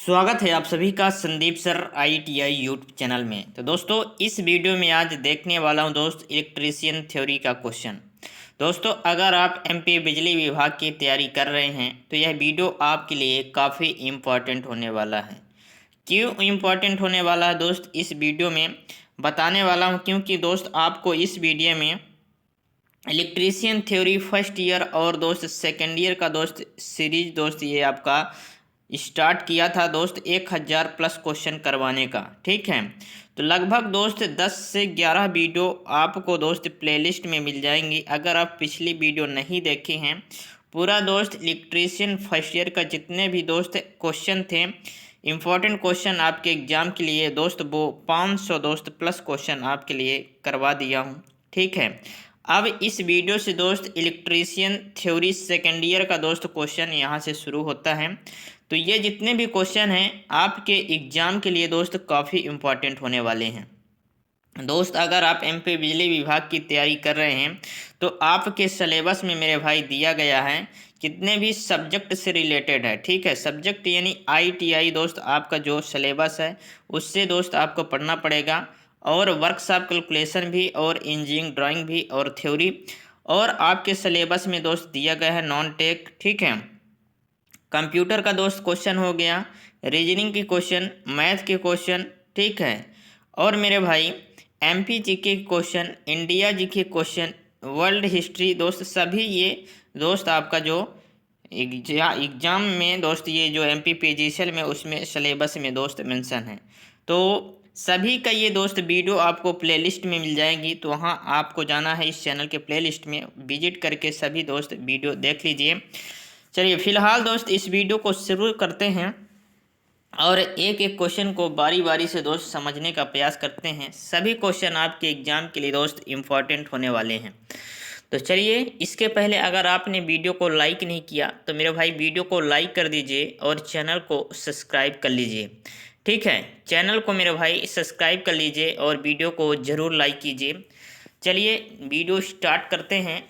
स्वागत है आप सभी का Sandeep sir ITI YouTube channel में। तो दोस्तों इस वीडियो में आज देखने वाला हूं दोस्त इलेक्ट्रीशियन थ्योरी का क्वेश्चन। दोस्तों अगर आप MP बिजली विभाग की तैयारी कर रहे हैं तो यह वीडियो आपके लिए काफ़ी इम्पोर्टेंट होने वाला है। क्यों इम्पोर्टेंट होने वाला है दोस्त, इस वीडियो में बताने वाला हूँ, क्योंकि दोस्त आपको इस वीडियो में इलेक्ट्रीशियन थ्योरी फर्स्ट ईयर और दोस्त सेकेंड ईयर का दोस्त सीरीज दोस्त ये आपका स्टार्ट किया था दोस्त 1000 प्लस क्वेश्चन करवाने का। ठीक है, तो लगभग दोस्त 10 से 11 वीडियो आपको दोस्त प्लेलिस्ट में मिल जाएंगी। अगर आप पिछली वीडियो नहीं देखे हैं, पूरा दोस्त इलेक्ट्रीशियन फर्स्ट ईयर का जितने भी दोस्त क्वेश्चन थे इम्पोर्टेंट क्वेश्चन आपके एग्जाम के लिए दोस्त, वो 500 दोस्त प्लस क्वेश्चन आपके लिए करवा दिया हूँ। ठीक है, अब इस वीडियो से दोस्त इलेक्ट्रीशियन थ्योरी सेकेंड ईयर का दोस्त क्वेश्चन यहाँ से शुरू होता है। तो ये जितने भी क्वेश्चन हैं आपके एग्जाम के लिए दोस्त काफ़ी इम्पोर्टेंट होने वाले हैं। दोस्त अगर आप MP बिजली विभाग की तैयारी कर रहे हैं तो आपके सिलेबस में मेरे भाई दिया गया है कितने भी सब्जेक्ट से रिलेटेड है। ठीक है, सब्जेक्ट यानी ITI दोस्त आपका जो सिलेबस है उससे दोस्त आपको पढ़ना पड़ेगा, और वर्कशॉप कैलकुलेशन भी, और इंजीनियरिंग ड्राइंग भी, और थ्योरी, और आपके सिलेबस में दोस्त दिया गया है नॉन टेक। ठीक है, कंप्यूटर का दोस्त क्वेश्चन हो गया, रीजनिंग के क्वेश्चन, मैथ के क्वेश्चन। ठीक है, और मेरे भाई MP GK question, India GK question, world history दोस्त, सभी ये दोस्त आपका जो एग्जाम में दोस्त ये जो MP PGCL में उसमें सिलेबस में दोस्त मेंशन है। तो सभी का ये दोस्त वीडियो आपको प्लेलिस्ट में मिल जाएगी, तो वहाँ आपको जाना है, इस चैनल के प्लेलिस्ट में विजिट करके सभी दोस्त वीडियो देख लीजिए। चलिए फिलहाल दोस्त इस वीडियो को शुरू करते हैं और एक एक क्वेश्चन को बारी बारी से दोस्त समझने का प्रयास करते हैं। सभी क्वेश्चन आपके एग्जाम के लिए दोस्त इम्पोर्टेंट होने वाले हैं। तो चलिए, इसके पहले अगर आपने वीडियो को लाइक नहीं किया तो मेरे भाई वीडियो को लाइक कर दीजिए और चैनल को सब्सक्राइब कर लीजिए। ठीक है, चैनल को मेरे भाई सब्सक्राइब कर लीजिए और वीडियो को ज़रूर लाइक कीजिए। चलिए वीडियो स्टार्ट करते हैं,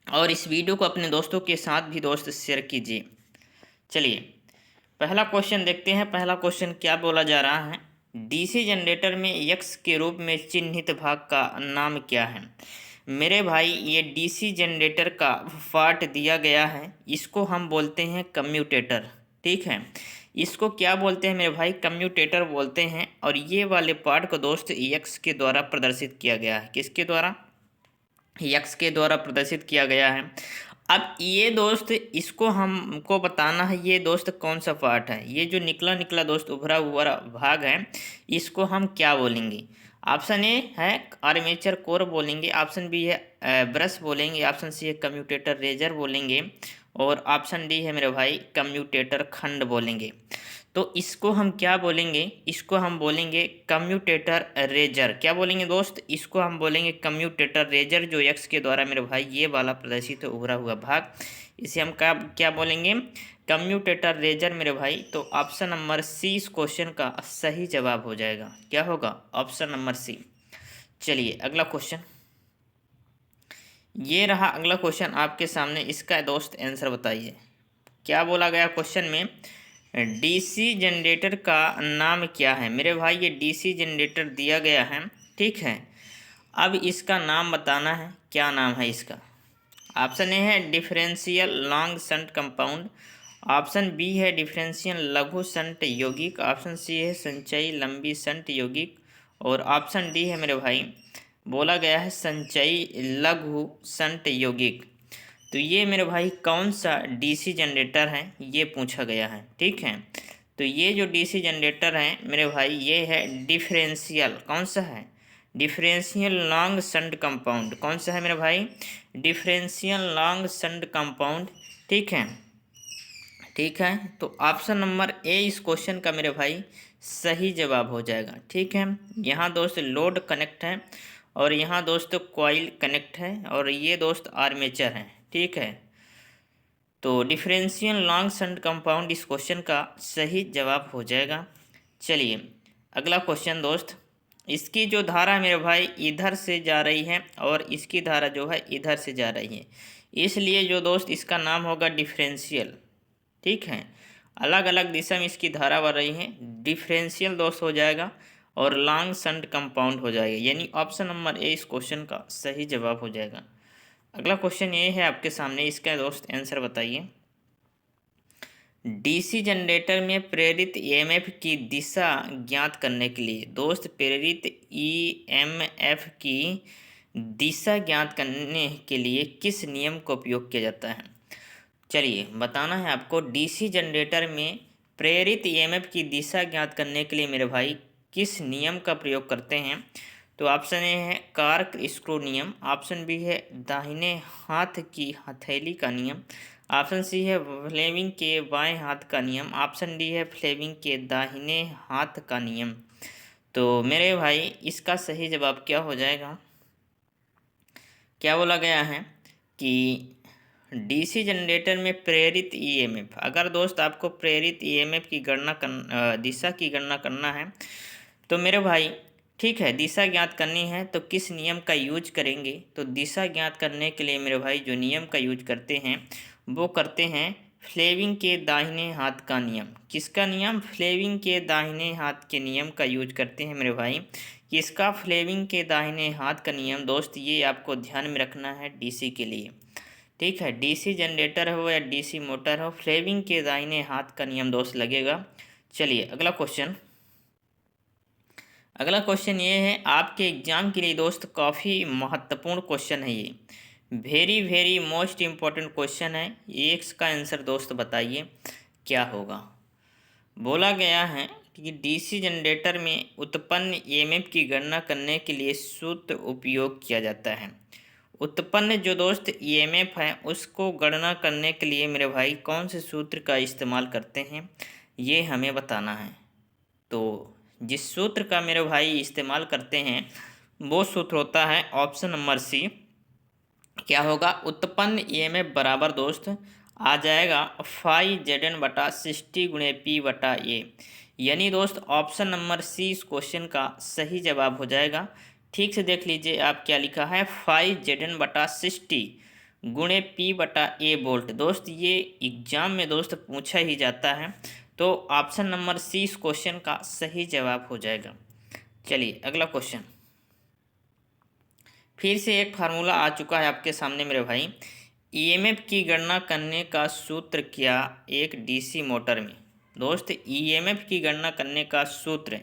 और इस वीडियो को अपने दोस्तों के साथ भी दोस्त शेयर कीजिए। चलिए पहला क्वेश्चन देखते हैं। पहला क्वेश्चन क्या बोला जा रहा है, DC जनरेटर में यक्स के रूप में चिन्हित भाग का नाम क्या है। मेरे भाई ये DC जनरेटर का पार्ट दिया गया है, इसको हम बोलते हैं कम्यूटेटर। ठीक है, इसको क्या बोलते हैं मेरे भाई, कम्यूटेटर बोलते हैं। और ये वाले पार्ट को दोस्त यक्स के द्वारा प्रदर्शित किया गया है। किसके द्वारा, यक्स के द्वारा प्रदर्शित किया गया है। अब ये दोस्त इसको हमको बताना है, ये दोस्त कौन सा पार्ट है, ये जो निकला निकला दोस्त उभरा हुआ भाग है इसको हम क्या बोलेंगे। ऑप्शन ए है आर्मेचर कोर बोलेंगे, ऑप्शन बी है ब्रश बोलेंगे, ऑप्शन सी है कम्यूटेटर रेजर बोलेंगे, और ऑप्शन डी है मेरे भाई कम्यूटेटर खंड बोलेंगे। तो इसको हम क्या बोलेंगे, इसको हम बोलेंगे कम्यूटेटर रेजर। क्या बोलेंगे दोस्त, इसको हम बोलेंगे कम्यूटेटर रेजर, जो एक्स के द्वारा मेरे भाई ये वाला प्रदर्शित है उभरा हुआ भाग, इसे हम क्या क्या बोलेंगे, कम्यूटेटर रेजर मेरे भाई। तो ऑप्शन नंबर सी इस क्वेश्चन का सही जवाब हो जाएगा। क्या होगा, ऑप्शन नंबर सी। चलिए अगला क्वेश्चन, ये रहा अगला क्वेश्चन आपके सामने, इसका दोस्त आंसर बताइए। क्या बोला गया क्वेश्चन में, DC जनरेटर का नाम क्या है। मेरे भाई ये DC जनरेटर दिया गया है। ठीक है, अब इसका नाम बताना है, क्या नाम है इसका। ऑप्शन ए है differential long shunt compound, option B है डिफरेंशियल लघु शंट यौगिक, ऑप्शन सी है संचयी लंबी शंट यौगिक, और ऑप्शन डी है मेरे भाई बोला गया है संचयी लघु शंट यौगिक। तो ये मेरे भाई कौन सा DC जनरेटर है ये पूछा गया है। ठीक है, तो ये जो DC जनरेटर है मेरे भाई ये है डिफरेंशियल, कौन सा है, डिफरेंशियल लॉन्ग शंट कंपाउंड। कौन सा है मेरे भाई, डिफरेंशियल लॉन्ग शंट कंपाउंड। ठीक है, ठीक है, तो ऑप्शन नंबर ए इस क्वेश्चन का मेरे भाई सही जवाब हो जाएगा। ठीक है, यहाँ दोस्त लोड कनेक्ट है, और यहाँ दोस्त कॉइल कनेक्ट है, और ये दोस्त आर्मेचर है। ठीक है, तो डिफरेंशियल लॉन्ग शंट कंपाउंड इस क्वेश्चन का सही जवाब हो जाएगा। चलिए अगला क्वेश्चन दोस्त, इसकी जो धारा मेरे भाई इधर से जा रही है और इसकी धारा जो है इधर से जा रही है, इसलिए जो दोस्त इसका नाम होगा डिफरेंशियल। ठीक है, अलग अलग दिशा में इसकी धारा बढ़ रही है, डिफरेंशियल दोस्त हो जाएगा और लॉन्ग शंट कंपाउंड हो जाएगा, यानी ऑप्शन नंबर ए इस क्वेश्चन का सही जवाब हो जाएगा। अगला क्वेश्चन ये है आपके सामने, इसका दोस्त आंसर बताइए। डीसी जनरेटर में प्रेरित ईएमएफ की दिशा ज्ञात करने के लिए दोस्त प्रेरित ईएमएफ की दिशा ज्ञात करने के लिए किस नियम का उपयोग किया जाता है? चलिए बताना है आपको। डीसी जनरेटर में प्रेरित ईएमएफ की दिशा ज्ञात करने के लिए मेरे भाई किस नियम का प्रयोग करते हैं? तो ऑप्शन ए है कार्क स्क्रू नियम, ऑप्शन बी है दाहिने हाथ की हथेली का नियम, ऑप्शन सी है फ्लेमिंग के बाएं हाथ का नियम, ऑप्शन डी है फ्लेमिंग के दाहिने हाथ का नियम। तो मेरे भाई इसका सही जवाब क्या हो जाएगा? क्या बोला गया है कि डीसी जनरेटर में प्रेरित ईएमएफ, अगर दोस्त आपको प्रेरित ईएमएफ की दिशा की गणना करना है तो मेरे भाई ठीक है, दिशा ज्ञात करनी है तो किस नियम का यूज करेंगे? तो दिशा ज्ञात करने के लिए मेरे भाई जो नियम का यूज करते हैं वो करते हैं फ्लेमिंग के दाहिने हाथ का नियम। किसका नियम? फ्लेमिंग के दाहिने हाथ के नियम का यूज करते हैं मेरे भाई। किसका? फ्लेमिंग के दाहिने हाथ का नियम दोस्त, ये आपको ध्यान में रखना है डीसी के लिए। ठीक है, डीसी जनरेटर हो या डीसी मोटर हो, फ्लेमिंग के दाहिने हाथ का नियम दोस्त लगेगा। चलिए अगला क्वेश्चन। अगला क्वेश्चन ये है आपके एग्जाम के लिए दोस्त, काफ़ी महत्वपूर्ण क्वेश्चन है ये, very very most important question है। ये इसका आंसर दोस्त बताइए क्या होगा? बोला गया है कि डीसी जनरेटर में उत्पन्न ईएमएफ की गणना करने के लिए सूत्र उपयोग किया जाता है। उत्पन्न जो दोस्त ईएमएफ है उसको गणना करने के लिए मेरे भाई कौन से सूत्र का इस्तेमाल करते हैं, ये हमें बताना है। तो जिस सूत्र का मेरे भाई इस्तेमाल करते हैं वो सूत्र होता है ऑप्शन नंबर सी। क्या होगा? उत्पन्न ईएमएफ बराबर दोस्त आ जाएगा फाई जेडन बटा 60 गुणे पी बटा ए, यानी दोस्त ऑप्शन नंबर सी इस क्वेश्चन का सही जवाब हो जाएगा। ठीक से देख लीजिए आप क्या लिखा है, फाई जेडन बटा 60 गुणे पी बटा ए वोल्ट। दोस्त ये एग्जाम में दोस्त पूछा ही जाता है, तो ऑप्शन नंबर सी इस क्वेश्चन का सही जवाब हो जाएगा। चलिए अगला क्वेश्चन। फिर से एक फार्मूला आ चुका है आपके सामने मेरे भाई। ईएमएफ की गणना करने का सूत्र क्या एक डीसी मोटर में? दोस्त ईएमएफ की गणना करने का सूत्र,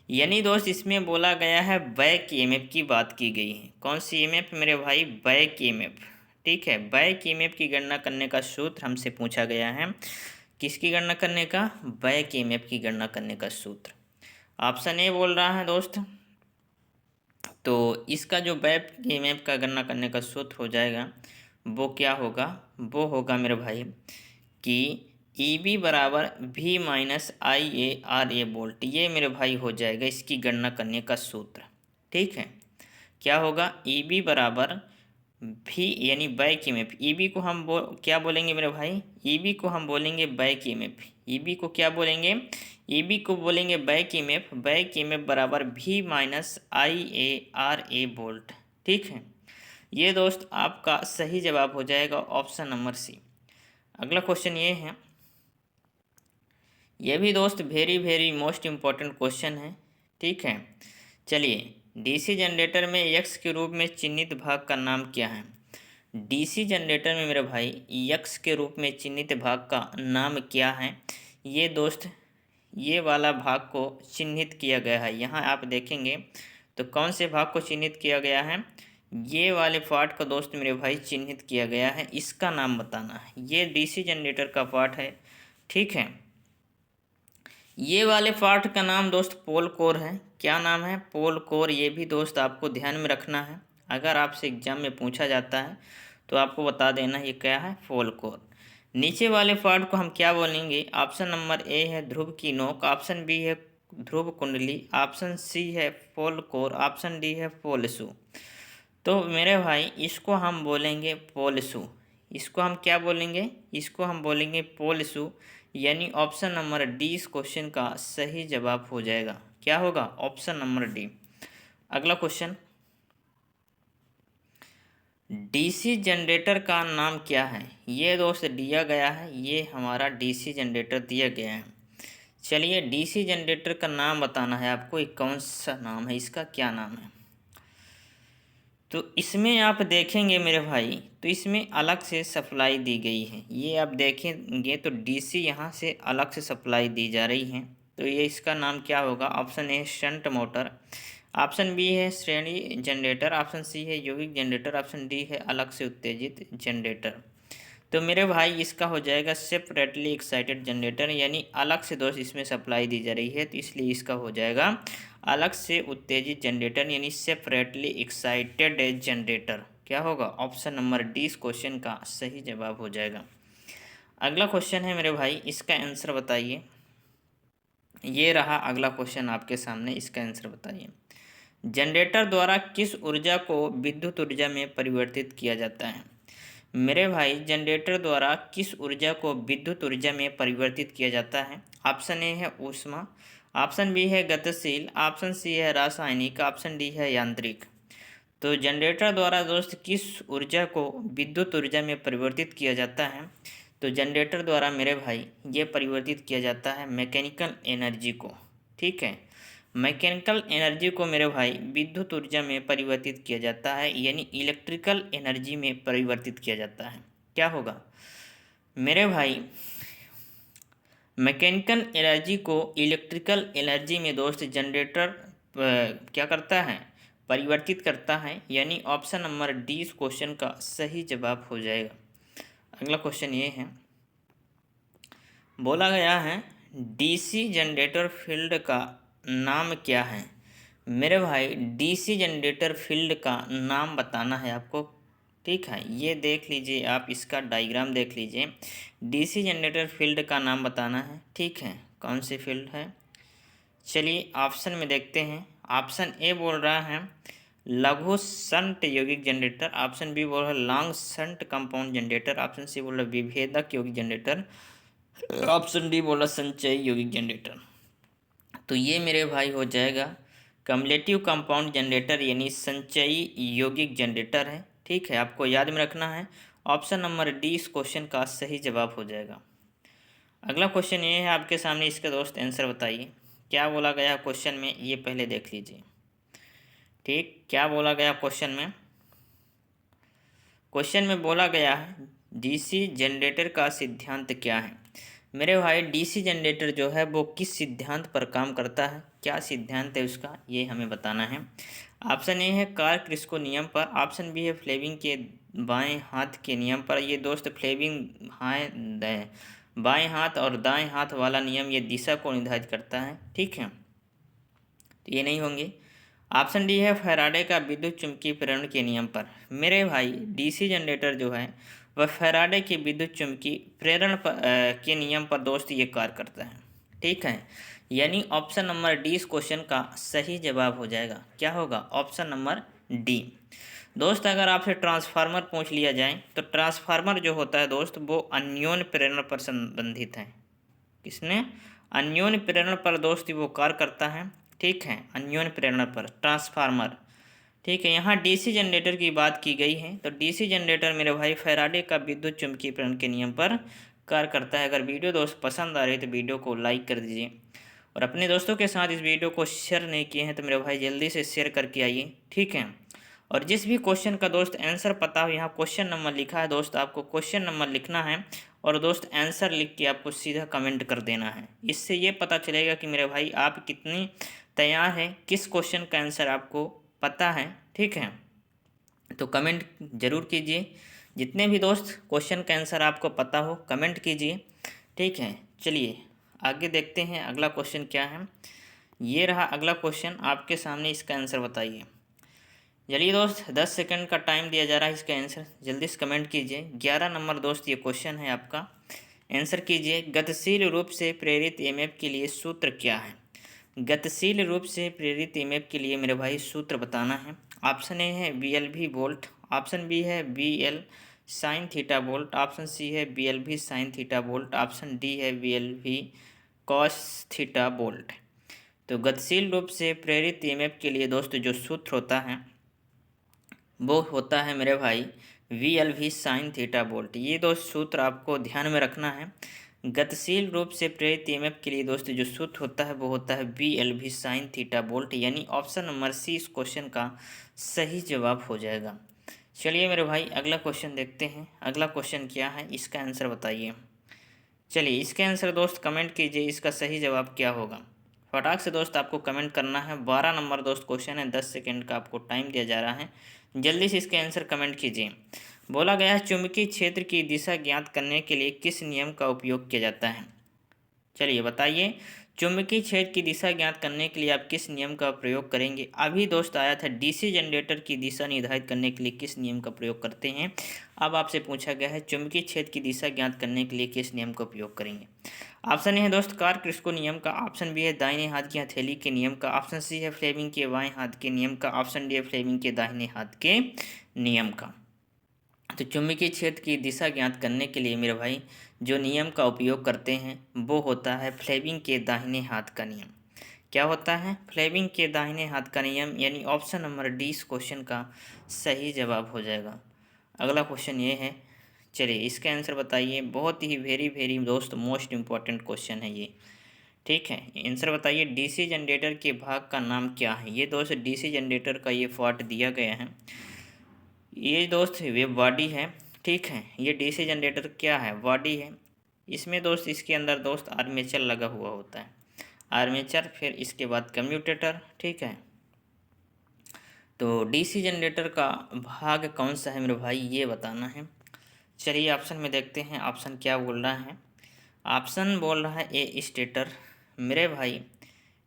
यानी दोस्त इसमें बोला गया है बैक ईएमएफ की बात की गई है। कौन सी ईएमएफ मेरे भाई? Back EMF. ठीक है, बैक ईएमएफ की गणना करने का सूत्र हमसे पूछा गया है। किसकी गणना करने का? बैक ईएमएफ की गणना करने का सूत्र। ऑप्शन ए बोल रहा है दोस्त। तो इसका जो बैक ईएमएफ का गणना करने का सूत्र हो जाएगा वो क्या होगा? वो होगा मेरे भाई कि ई बी बराबर भी minus I A R A volt. ये मेरे भाई हो जाएगा इसकी गणना करने का सूत्र। ठीक है, क्या होगा? ई बी बराबर भी यानी बैक ईएमएफ, ई बी को हम क्या बोलेंगे मेरे भाई? ई बी को हम बोलेंगे बैक ईएमएफ। ई बी को क्या बोलेंगे? ई बी को बोलेंगे बैक ईएमएफ। बैक ईएमएफ बराबर भी minus I A R A volt. ठीक है, ये दोस्त आपका सही जवाब हो जाएगा ऑप्शन नंबर सी। अगला क्वेश्चन ये है, ये भी दोस्त very very most important question है। ठीक है, चलिए डीसी जनरेटर में यक्स के रूप में चिन्हित भाग का नाम क्या है? डीसी जनरेटर में मेरे भाई यक्स के रूप में चिन्हित भाग का नाम क्या है? ये दोस्त ये वाला भाग को चिन्हित किया गया है। यहाँ आप देखेंगे तो कौन से भाग को चिन्हित किया गया है? ये वाले पार्ट को दोस्त मेरे भाई चिन्हित किया गया है, इसका नाम बताना है। ये डीसी जनरेटर का पार्ट है। ठीक है, ये वाले पार्ट का नाम दोस्त पोल कोर है। क्या नाम है? पोल कोर। ये भी दोस्त आपको ध्यान में रखना है, अगर आपसे एग्जाम में पूछा जाता है तो आपको बता देना ये क्या है, पोल कोर। नीचे वाले पार्ट को हम क्या बोलेंगे? ऑप्शन नंबर ए है ध्रुव की नोक, ऑप्शन बी है ध्रुव कुंडली, ऑप्शन सी है पोल कोर, ऑप्शन डी है पोल शू। तो मेरे भाई इसको हम बोलेंगे पोल शू। इसको हम क्या बोलेंगे? इसको हम बोलेंगे पोल शू, यानी ऑप्शन नंबर डी इस क्वेश्चन का सही जवाब हो जाएगा। क्या होगा? Option number D. अगला क्वेश्चन, डीसी जनरेटर का नाम क्या है? ये दोस्त दिया गया है, ये हमारा डीसी जनरेटर दिया गया है। चलिए डीसी जनरेटर का नाम बताना है आपको, ये कौन सा नाम है, इसका क्या नाम है। तो इसमें आप देखेंगे मेरे भाई, तो इसमें अलग से सप्लाई दी गई है। ये आप देखेंगे तो डीसी यहाँ से अलग से सप्लाई दी जा रही है। तो ये इसका नाम क्या होगा? Option A shunt motor, option B है श्रेणी जनरेटर, ऑप्शन सी है यौगिक जनरेटर, ऑप्शन डी है अलग से उत्तेजित जनरेटर। तो मेरे भाई इसका हो जाएगा सेपरेटली एक्साइटेड जनरेटर, यानी अलग से दोस्त इसमें सप्लाई दी जा रही है, तो इसलिए इसका हो जाएगा अलग से उत्तेजित जनरेटर, यानी सेपरेटली एक्साइटेड जनरेटर। क्या होगा? ऑप्शन नंबर डी इस क्वेश्चन का सही जवाब हो जाएगा। अगला क्वेश्चन है मेरे भाई, इसका आंसर बताइए। ये रहा अगला क्वेश्चन आपके सामने, इसका आंसर बताइए। जनरेटर द्वारा किस ऊर्जा को विद्युत ऊर्जा में परिवर्तित किया जाता है? मेरे भाई जनरेटर द्वारा किस ऊर्जा को विद्युत ऊर्जा में परिवर्तित किया जाता है? ऑप्शन ए है ऊष्मा, ऑप्शन बी है गतिशील, ऑप्शन सी है रासायनिक, ऑप्शन डी है यांत्रिक। तो जनरेटर द्वारा दोस्त किस ऊर्जा को विद्युत ऊर्जा में परिवर्तित किया जाता है? तो जनरेटर द्वारा मेरे भाई ये परिवर्तित किया जाता है मैकेनिकल एनर्जी को। ठीक है, मैकेनिकल एनर्जी को मेरे भाई विद्युत ऊर्जा में परिवर्तित किया जाता है, यानी इलेक्ट्रिकल एनर्जी में परिवर्तित किया जाता है। क्या होगा मेरे भाई? मैकेनिकल एनर्जी को इलेक्ट्रिकल एनर्जी में दोस्त जनरेटर क्या करता है? परिवर्तित करता है, यानी ऑप्शन नंबर डी इस क्वेश्चन का सही जवाब हो जाएगा। अगला क्वेश्चन ये है, बोला गया है डीसी जनरेटर फील्ड का नाम क्या है? मेरे भाई डीसी जनरेटर फील्ड का नाम बताना है आपको। ठीक है, ये देख लीजिए आप, इसका डायग्राम देख लीजिए। डीसी जनरेटर फील्ड का नाम बताना है। ठीक है, कौन सी फील्ड है? चलिए ऑप्शन में देखते हैं। ऑप्शन ए बोल रहा है लघु शंट यौगिक जनरेटर, ऑप्शन बी बोल रहा है long shunt compound generator, option C बोल रहा है विभेदक यौगिक जनरेटर, ऑप्शन डी बोला संचयी यौगिक जनरेटर। तो ये मेरे भाई हो जाएगा कम्युलेटिव कंपाउंड जनरेटर, यानी संचयी यौगिक जनरेटर है। ठीक है, आपको याद में रखना है। ऑप्शन नंबर डी इस क्वेश्चन का सही जवाब हो जाएगा। अगला क्वेश्चन ये है आपके सामने, इसका दोस्त आंसर बताइए। क्या बोला गया क्वेश्चन में, ये पहले देख लीजिए। ठीक, क्या बोला गया क्वेश्चन में? क्वेश्चन में बोला गया है डीसी जनरेटर का सिद्धांत क्या है? मेरे भाई डीसी जनरेटर जो है वो किस सिद्धांत पर काम करता है, क्या सिद्धांत है उसका, ये हमें बताना है। ऑप्शन ए है कार्ल-क्रिस्को नियम पर, ऑप्शन बी है फ्लेमिंग के बाएं हाथ के नियम पर। ये दोस्त फ्लेमिंग बाएं हाथ और दाएं हाथ वाला नियम ये दिशा को निर्धारित करता है। ठीक है, तो ये नहीं होंगे। ऑप्शन डी है फैराडे का विद्युत चुम्बकीय प्रेरण के नियम पर। मेरे भाई डीसी जनरेटर जो है वह फैराडे के विद्युत चुम्बकीय प्रेरण के नियम पर दोस्त ये कार्य करता है। ठीक है, यानी ऑप्शन नंबर डी इस क्वेश्चन का सही जवाब हो जाएगा। क्या होगा? Option number D. दोस्त अगर आपसे ट्रांसफार्मर पूछ लिया जाए तो ट्रांसफार्मर जो होता है दोस्त वो अन्योन्य प्रेरण पर संबंधित है। किसने? अन्योन्य प्रेरण पर दोस्त वो कार्य करता है। ठीक है, अन्योन्य प्रेरण पर ट्रांसफार्मर। ठीक है, यहाँ डीसी जनरेटर की बात की गई है, तो डीसी जनरेटर मेरे भाई फैराडे का विद्युत चुम्बकीय प्रेरण के नियम पर कार्य करता है। अगर वीडियो दोस्त पसंद आ रही है तो वीडियो को लाइक कर दीजिए, और अपने दोस्तों के साथ इस वीडियो को शेयर नहीं किए हैं तो मेरे भाई जल्दी से शेयर करके आइए। ठीक है, और जिस भी क्वेश्चन का दोस्त आंसर पता हो, यहाँ क्वेश्चन नंबर लिखा है दोस्त, आपको क्वेश्चन नंबर लिखना है और दोस्त आंसर लिख के आपको सीधा कमेंट कर देना है। इससे ये पता चलेगा कि मेरे भाई आप कितनी तैयार हैं, किस क्वेश्चन का आंसर आपको पता है। ठीक है, तो कमेंट जरूर कीजिए। जितने भी दोस्त क्वेश्चन का आंसर आपको पता हो कमेंट कीजिए। ठीक है, चलिए आगे देखते हैं अगला क्वेश्चन क्या है। ये रहा अगला क्वेश्चन आपके सामने, इसका आंसर बताइए। चलिए दोस्त 10 सेकंड का टाइम दिया जा रहा है, इसका आंसर जल्दी से कमेंट कीजिए। 11 नंबर दोस्त ये क्वेश्चन है आपका, आंसर कीजिए। गतिशील रूप से प्रेरित ईएमएफ के लिए सूत्र क्या है? गतिशील रूप से प्रेरित ईएमएफ के लिए मेरे भाई सूत्र बताना है। ऑप्शन ए है VLV वोल्ट, ऑप्शन बी है VL sine theta volt, option C है VLV sine theta volt, option D है VLV कॉस थीटा वोल्ट। तो गतिशील रूप से प्रेरित ईएमएफ के लिए दोस्त जो सूत्र होता है वो होता है मेरे भाई VLV साइन थीटा वोल्ट। ये दोस्त सूत्र आपको ध्यान में रखना है। गतिशील रूप से प्रेरित ईएमएफ के लिए दोस्त जो सूत्र होता है वो होता है VLV साइन थीटा वोल्ट, यानी ऑप्शन नंबर सी इस क्वेश्चन का सही जवाब हो जाएगा। चलिए मेरे भाई अगला क्वेश्चन देखते हैं। अगला क्वेश्चन क्या है, इसका आंसर बताइए। चलिए इसका आंसर दोस्त कमेंट कीजिए, इसका सही जवाब क्या होगा। फटाक से दोस्त आपको कमेंट करना है। 12 नंबर दोस्त क्वेश्चन है, 10 सेकेंड का आपको टाइम दिया जा रहा है। जल्दी से इसके आंसर कमेंट कीजिए। बोला गया है चुंबकीय क्षेत्र की दिशा ज्ञात करने के लिए किस नियम का उपयोग किया जाता है। चलिए बताइए, चुंबकीय क्षेत्र की दिशा ज्ञात करने के लिए आप किस नियम का प्रयोग करेंगे। अभी दोस्त आया था डीसी जनरेटर की दिशा निर्धारित करने के लिए किस नियम का प्रयोग करते हैं। अब आपसे पूछा गया है चुंबकीय क्षेत्र की दिशा ज्ञात करने के लिए किस नियम का उपयोग करेंगे। ऑप्शन ए है दोस्त कार्ल-क्रिस्को नियम का, ऑप्शन बी है दाहिने हाथ की हथेली के नियम का, ऑप्शन सी है फ्लेमिंग के बाएं हाथ के नियम का, ऑप्शन डी है फ्लेमिंग के दाहिने हाथ के नियम का। तो चुंबकीय क्षेत्र की दिशा ज्ञात करने के लिए मेरे भाई जो नियम का उपयोग करते हैं वो होता है फ्लेमिंग के दाहिने हाथ का नियम। क्या होता है, फ्लेमिंग के दाहिने हाथ का नियम, यानी ऑप्शन नंबर डी इस क्वेश्चन का सही जवाब हो जाएगा। अगला क्वेश्चन ये है, चलिए इसका आंसर बताइए। बहुत ही वेरी दोस्त मोस्ट इम्पॉर्टेंट क्वेश्चन है ये, ठीक है। आंसर बताइए, डीसी जनरेटर के भाग का नाम क्या है। ये दोस्त डीसी जनरेटर का ये पार्ट दिया गया है, ये दोस्त वेब बॉडी है, ठीक है। ये डीसी जनरेटर क्या है, बॉडी है। इसमें दोस्त इसके अंदर दोस्त आर्मेचर लगा हुआ होता है, आर्मेचर, फिर इसके बाद कम्यूटेटर, ठीक है। तो डीसी जनरेटर का भाग कौन सा है मेरे भाई, ये बताना है। चलिए ऑप्शन में देखते हैं, ऑप्शन क्या बोल रहा है। ऑप्शन बोल रहा है ए स्टेटर मेरे भाई,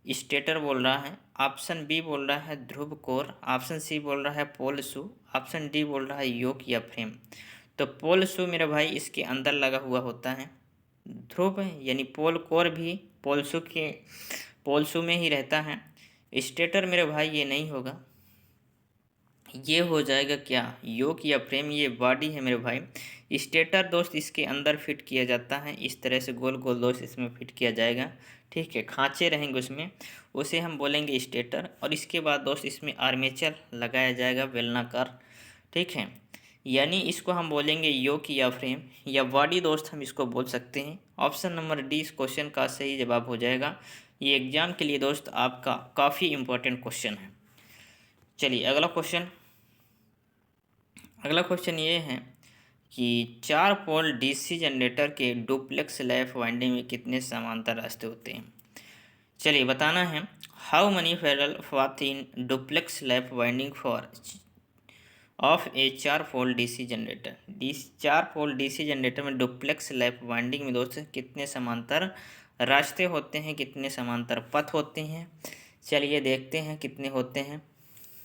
स्टेटर बोल रहा है। ऑप्शन बी बोल रहा है ध्रुव कोर, ऑप्शन सी बोल रहा है पोल शू, ऑप्शन डी बोल रहा है योक या फ्रेम। तो पोल शू मेरे भाई इसके अंदर लगा हुआ होता है, ध्रुव यानी पोल कोर भी पोल शू में ही रहता है। स्टेटर मेरे भाई ये नहीं होगा, ये हो जाएगा क्या, योक या फ्रेम, ये बॉडी है मेरे भाई। स्टेटर दोस्त इसके अंदर फिट किया जाता है, इस तरह से गोल गोल दोस्त इसमें फिट किया जाएगा, ठीक है। खांचे रहेंगे उसमें, उसे हम बोलेंगे स्टेटर। और इसके बाद दोस्त इसमें आर्मेचर लगाया जाएगा बेलनाकार, ठीक है। यानी इसको हम बोलेंगे योक या फ्रेम या बॉडी दोस्त हम इसको बोल सकते हैं। ऑप्शन नंबर डी इस क्वेश्चन का सही जवाब हो जाएगा। ये एग्जाम के लिए दोस्त आपका काफ़ी इम्पोर्टेंट क्वेश्चन है। चलिए अगला क्वेश्चन ये है कि 4 पोल डीसी जनरेटर के डुप्लेक्स लैप वाइंडिंग में कितने समांतर रास्ते होते हैं। चलिए बताना है, how many parallel path in duplex lap winding for of a 4 pole DC generator. 4 pole DC generator में डुप्लेक्स लैप वाइंडिंग में दोस्तों कितने समांतर रास्ते होते हैं, कितने समांतर पथ होते हैं। चलिए देखते हैं कितने होते हैं।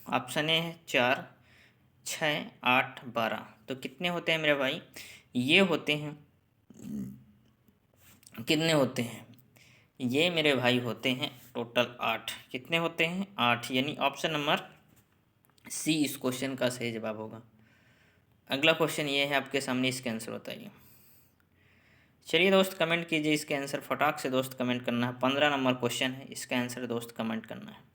ऑप्शन ए है 4, 6, 8, 12। तो कितने होते हैं मेरे भाई, ये होते हैं, कितने होते हैं, ये मेरे भाई होते हैं टोटल 8। कितने होते हैं, 8, यानी ऑप्शन नंबर सी इस क्वेश्चन का सही जवाब होगा। अगला क्वेश्चन ये है आपके सामने, इसके आंसर बताइए। चलिए दोस्त कमेंट कीजिए इसके आंसर, फटाक से दोस्त कमेंट करना है। 15 नंबर क्वेश्चन है, इसका आंसर दोस्त कमेंट करना है।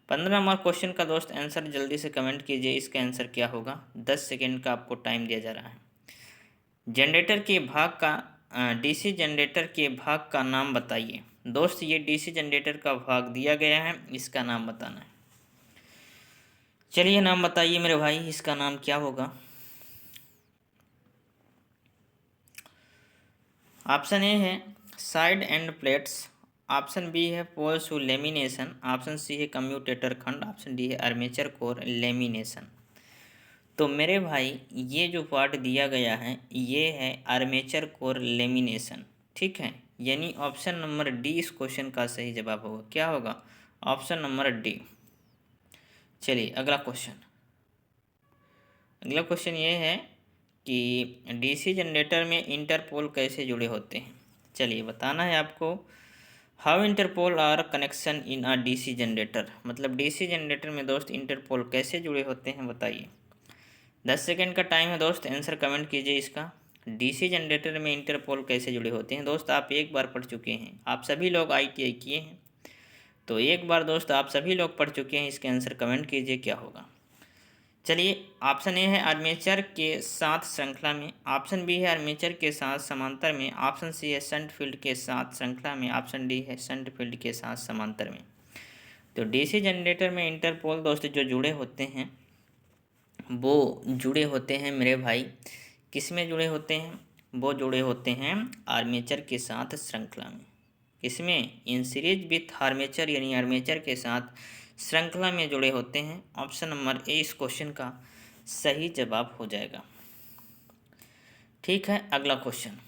15 नंबर क्वेश्चन का दोस्त आंसर जल्दी से कमेंट कीजिए, इसका आंसर क्या होगा। 10 सेकेंड का आपको टाइम दिया जा रहा है। जनरेटर के भाग का डीसी जनरेटर के भाग का नाम बताइए। दोस्त ये डीसी जनरेटर का भाग दिया गया है, इसका नाम बताना है। चलिए नाम बताइए मेरे भाई, इसका नाम क्या होगा। ऑप्शन ए है side end plates, option B है pole shoe lamination, option C है कम्यूटेटर खंड, ऑप्शन डी है आर्मेचर कोर लेमिनेशन। तो मेरे भाई ये जो पार्ट दिया गया है ये है आर्मेचर कोर लेमिनेशन, ठीक है। यानी ऑप्शन नंबर डी इस क्वेश्चन का सही जवाब होगा। क्या होगा, ऑप्शन नंबर डी। चलिए अगला क्वेश्चन ये है कि डीसी जनरेटर में इंटरपोल कैसे जुड़े होते हैं। चलिए बताना है आपको, how interpole are connection in a DC generator, मतलब डीसी जनरेटर में दोस्त इंटरपोल कैसे जुड़े होते हैं बताइए। 10 सेकेंड का टाइम है दोस्त, आंसर कमेंट कीजिए इसका। डीसी जनरेटर में इंटरपोल कैसे जुड़े होते हैं। दोस्त आप एक बार पढ़ चुके हैं, आप सभी लोग ITI किए हैं, तो एक बार दोस्त आप सभी लोग पढ़ चुके हैं, इसके आंसर कमेंट कीजिए क्या होगा। चलिए, ऑप्शन ए है आर्मेचर के साथ श्रृंखला में, ऑप्शन बी है आर्मेचर के साथ समांतर में, ऑप्शन सी है शंट फील्ड के साथ श्रृंखला में, ऑप्शन डी है शंट फील्ड के साथ समांतर में। तो डीसी जनरेटर में इंटरपोल दोस्त जो जुड़े होते हैं वो जुड़े होते हैं मेरे भाई, किस में जुड़े होते हैं? वो जुड़े होते हैं आर्मेचर के साथ श्रृंखला में। किसमें? इन सीरीज विथ आर्मेचर, यानी आर्मेचर के साथ श्रृंखला में जुड़े होते हैं। ऑप्शन नंबर ए इस क्वेश्चन का सही जवाब हो जाएगा। ठीक है, अगला क्वेश्चन।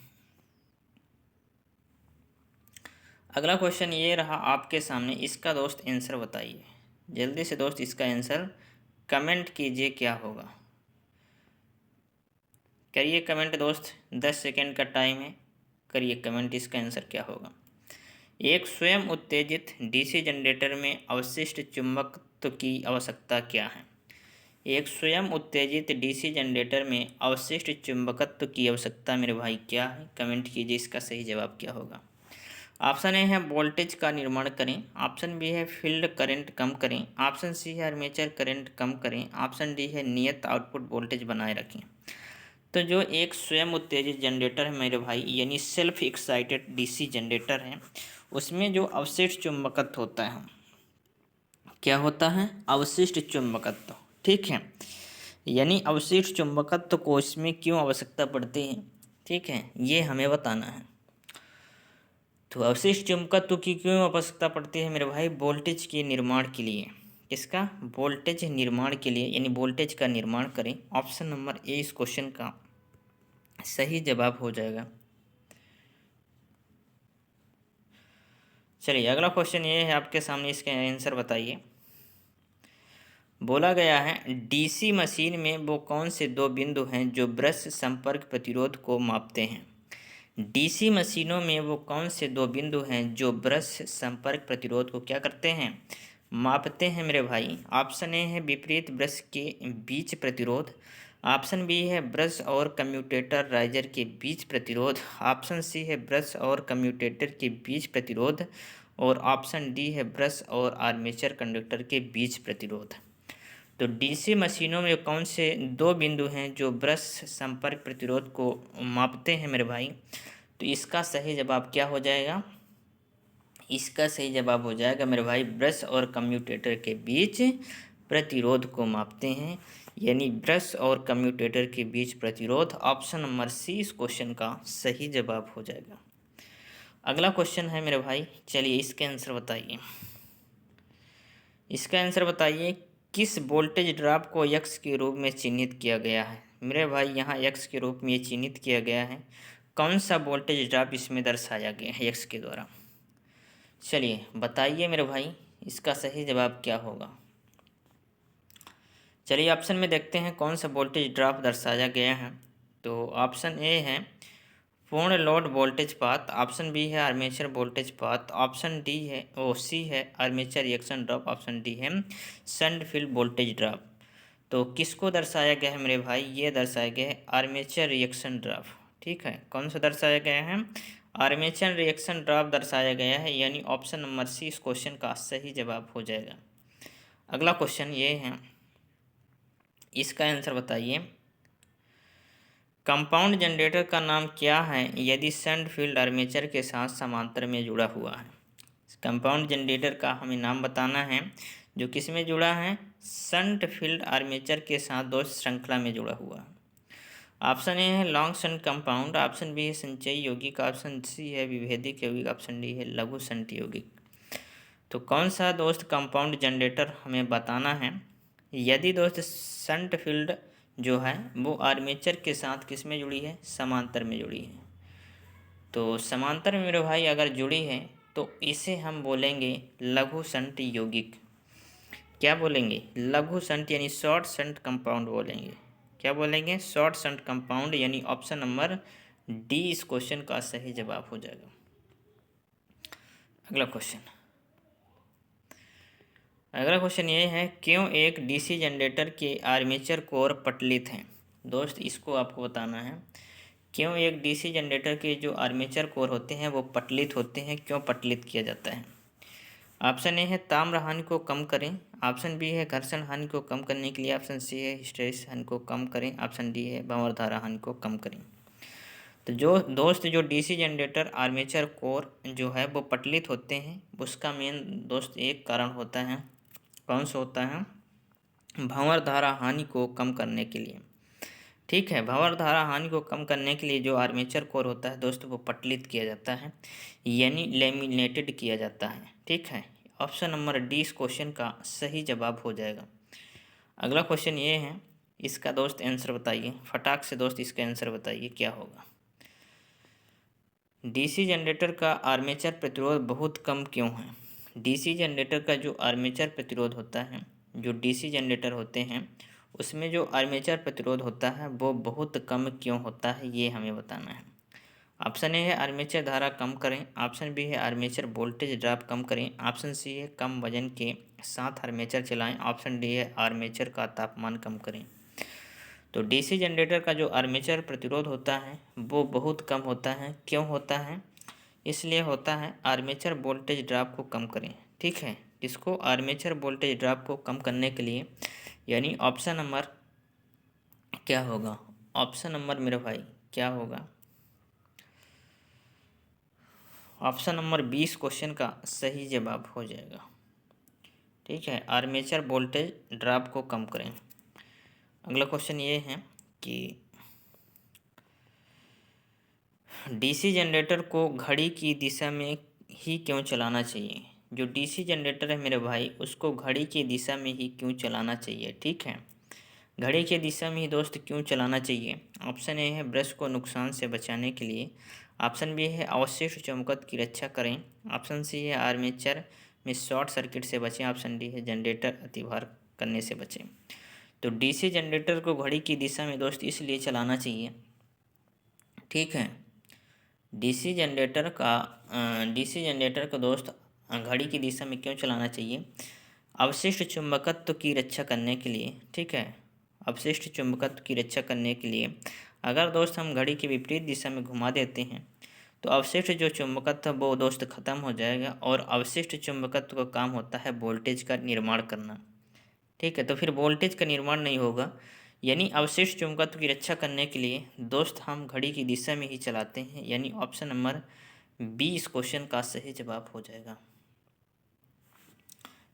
अगला क्वेश्चन ये रहा आपके सामने, इसका दोस्त आंसर बताइए। जल्दी से दोस्त इसका आंसर कमेंट कीजिए, क्या होगा? करिए कमेंट दोस्त, 10 सेकेंड का टाइम है, करिए कमेंट, इसका आंसर क्या होगा? एक स्वयं उत्तेजित डीसी जनरेटर में अवशिष्ट चुंबकत्व की आवश्यकता क्या है? एक स्वयं उत्तेजित डीसी जनरेटर में अवशिष्ट चुंबकत्व की आवश्यकता मेरे भाई क्या है? कमेंट कीजिए, इसका सही जवाब क्या होगा? ऑप्शन ए है वोल्टेज का निर्माण करें, ऑप्शन बी है फील्ड करंट कम करें, ऑप्शन सी है आर्मेचर करंट कम करें, ऑप्शन डी है नियत आउटपुट वोल्टेज बनाए रखें। तो जो एक स्वयं उत्तेजित जनरेटर है मेरे भाई, यानी सेल्फ एक्साइटेड डीसी जनरेटर है, उसमें जो अवशिष्ट चुंबकत्व होता है, क्या होता है? अवशिष्ट चुंबकत्व। ठीक है, यानी अवशिष्ट चुंबकत्व को इसमें क्यों आवश्यकता पड़ती है, ठीक है, ये हमें बताना है। तो अवशिष्ट चुंबकत्व की क्यों आवश्यकता पड़ती है मेरे भाई? वोल्टेज के निर्माण के लिए। किसका? वोल्टेज निर्माण के लिए, यानी वोल्टेज का निर्माण करें। ऑप्शन नंबर ए इस क्वेश्चन का सही जवाब हो जाएगा। चलिए, अगला क्वेश्चन ये है आपके सामने, इसके आंसर बताइए। बोला गया है डीसी मशीन में वो कौन से दो बिंदु हैं जो ब्रश संपर्क प्रतिरोध को मापते हैं? डीसी मशीनों में वो कौन से दो बिंदु हैं जो ब्रश संपर्क प्रतिरोध को क्या करते हैं? मापते हैं मेरे भाई। ऑप्शन ए है विपरीत ब्रश के बीच प्रतिरोध, ऑप्शन बी है ब्रश और कम्यूटेटर राइजर के बीच प्रतिरोध, ऑप्शन सी है ब्रश और कम्यूटेटर के बीच प्रतिरोध, और ऑप्शन डी है ब्रश और आर्मेचर कंडक्टर के बीच प्रतिरोध। तो डीसी मशीनों में कौन से दो बिंदु हैं जो ब्रश संपर्क प्रतिरोध को मापते हैं मेरे भाई? तो इसका सही जवाब क्या हो जाएगा? इसका सही जवाब हो जाएगा मेरे भाई, ब्रश और कम्यूटेटर के बीच प्रतिरोध को मापते हैं, यानी ब्रश और कम्यूटेटर के बीच प्रतिरोध। ऑप्शन नंबर सी इस क्वेश्चन का सही जवाब हो जाएगा। अगला क्वेश्चन है मेरे भाई, चलिए इसके आंसर बताइए। इसका आंसर बताइए, किस वोल्टेज ड्रॉप को यक्स के रूप में चिन्हित किया गया है? मेरे भाई यहाँ यक्स के रूप में ये चिन्हित किया गया है, कौन सा वोल्टेज ड्रॉप इसमें दर्शाया गया है यक्स के द्वारा? चलिए बताइए मेरे भाई, इसका सही जवाब क्या होगा? चलिए ऑप्शन में देखते हैं कौन सा वोल्टेज ड्रॉप दर्शाया गया है। तो ऑप्शन ए है पूर्ण load voltage path, option B है armature voltage path, option D है सी है armature reaction drop, option D है शंट फील्ड वोल्टेज ड्रॉप। तो किसको दर्शाया गया है मेरे भाई? ये दर्शाया गया है आर्मेचर रिएक्शन ड्रॉप। ठीक है, कौन सा दर्शाया गया है? आर्मेचर रिएक्शन ड्रॉप दर्शाया गया है, यानी ऑप्शन नंबर सी इस क्वेश्चन का सही जवाब हो जाएगा। अगला क्वेश्चन ये है, इसका आंसर बताइए। कंपाउंड जनरेटर का नाम क्या है यदि शंट फील्ड आर्मेचर के साथ समांतर में जुड़ा हुआ है? कंपाउंड जनरेटर का हमें नाम बताना है जो किस में जुड़ा है? शंट फील्ड आर्मेचर के साथ दो श्रृंखला में जुड़ा हुआ है। ऑप्शन ए है long shunt compound, option B है संचयी यौगिक, ऑप्शन सी है विभेदिक यौगिक, ऑप्शन डी है लघु शंट यौगिक। तो कौन सा दोस्त कंपाउंड जनरेटर हमें बताना है यदि दोस्त शंट फील्ड जो है वो आर्मेचर के साथ किस में जुड़ी है? समांतर में जुड़ी है। तो समांतर में मेरे भाई अगर जुड़ी है तो इसे हम बोलेंगे लघु शंट यौगिक। क्या बोलेंगे? लघु शंट, यानी शॉर्ट शंट कंपाउंड बोलेंगे। क्या बोलेंगे? शॉर्ट शंट कंपाउंड, यानी ऑप्शन नंबर डी इस क्वेश्चन का सही जवाब हो जाएगा। अगला क्वेश्चन ये है, क्यों एक डीसी जनरेटर के आर्मेचर कोर पटलित हैं? दोस्त इसको आपको बताना है, क्यों एक डीसी जनरेटर के जो आर्मेचर कोर होते हैं वो पटलित होते हैं, क्यों पटलित किया जाता है? ऑप्शन ए है ताम्र हानि को कम करें, ऑप्शन बी है घर्षण हानि को कम करने के लिए, ऑप्शन सी है हिस्टैरिसीस हानि को कम करें, ऑप्शन डी है भंवर धारा हानि को कम करें। तो जो दोस्त जो डीसी जनरेटर आर्मेचर कोर जो है वो पटलित होते हैं, उसका मेन दोस्त एक कारण होता है, कौन सा होता है, भंवर धारा हानि को कम करने के लिए। ठीक है, भंवर धारा हानि को कम करने के लिए जो आर्मेचर कोर होता है दोस्तों वो पटलित किया जाता है, यानी लेमिनेटेड किया जाता है। ठीक है, ऑप्शन नंबर डी इस क्वेश्चन का सही जवाब हो जाएगा। अगला क्वेश्चन ये है, इसका दोस्त आंसर बताइए, फटाक से दोस्त इसका आंसर बताइए क्या होगा। डीसी जनरेटर का आर्मेचर प्रतिरोध बहुत कम क्यों है। डीसी जनरेटर का जो आर्मेचर प्रतिरोध होता है, जो डीसी जनरेटर होते हैं उसमें जो आर्मेचर प्रतिरोध होता है वो बहुत कम क्यों होता है, ये हमें बताना है। ऑप्शन ए है आर्मेचर धारा कम करें, ऑप्शन बी है आर्मेचर वोल्टेज ड्रॉप कम करें, ऑप्शन सी है कम वजन के साथ आर्मेचर चलाएं, ऑप्शन डी है आर्मेचर का तापमान कम करें। तो डीसी जनरेटर का जो आर्मेचर प्रतिरोध होता है वो बहुत कम होता है, क्यों होता है, इसलिए होता है आर्मेचर वोल्टेज ड्रॉप को कम करें। ठीक है, इसको आर्मेचर वोल्टेज ड्रॉप को कम करने के लिए, यानी ऑप्शन नंबर क्या होगा, ऑप्शन नंबर मेरे भाई क्या होगा, ऑप्शन नंबर 20 क्वेश्चन का सही जवाब हो जाएगा। ठीक है, आर्मेचर वोल्टेज ड्रॉप को कम करें। अगला क्वेश्चन ये है कि डीसी जनरेटर को घड़ी की दिशा में ही क्यों चलाना चाहिए। जो डीसी जनरेटर है मेरे भाई उसको घड़ी की दिशा में ही क्यों चलाना चाहिए। ठीक है, घड़ी की दिशा में ही दोस्त क्यों चलाना चाहिए। ऑप्शन ए है ब्रश को नुकसान से बचाने के लिए, ऑप्शन बी है अवशिष्ट चुंबकत्व की रक्षा करें, ऑप्शन सी है आर्मेचर में शॉर्ट सर्किट से बचें, ऑप्शन डी है जनरेटर अतिभार करने से बचें। तो डीसी जनरेटर को घड़ी की दिशा में दोस्त इसलिए चलाना चाहिए। ठीक है, डीसी जनरेटर का दोस्त घड़ी की दिशा में क्यों चलाना चाहिए, अवशिष्ट चुंबकत्व की रक्षा करने के लिए। ठीक है, अवशिष्ट चुंबकत्व की रक्षा करने के लिए अगर दोस्त हम घड़ी के विपरीत दिशा में घुमा देते हैं तो अवशिष्ट जो चुंबकत्व वो दोस्त खत्म हो जाएगा, और अवशिष्ट चुंबकत्व का काम होता है वोल्टेज का निर्माण करना। ठीक है, तो फिर वोल्टेज का निर्माण नहीं होगा, यानी अवशिष्ट चुंबकत्व की रक्षा करने के लिए दोस्त हम घड़ी की दिशा में ही चलाते हैं, यानी ऑप्शन नंबर बी इस क्वेश्चन का सही जवाब हो जाएगा।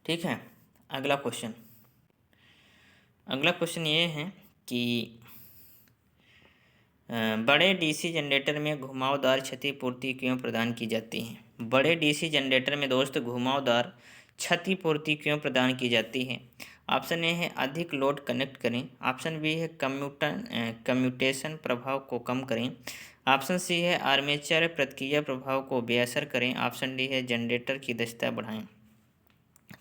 ठीक है, अगला क्वेश्चन ये है कि बड़े डीसी जनरेटर में घुमावदार क्षतिपूर्ति क्यों प्रदान की जाती है। बड़े डीसी जनरेटर में दोस्त घुमावदार क्षतिपूर्ति क्यों प्रदान की जाती है। ऑप्शन ए है अधिक लोड कनेक्ट करें, ऑप्शन बी है कम्यूटेशन प्रभाव को कम करें, ऑप्शन सी है आर्मेचर प्रतिक्रिया प्रभाव को बेअसर करें, ऑप्शन डी है जनरेटर की दक्षता बढ़ाएं।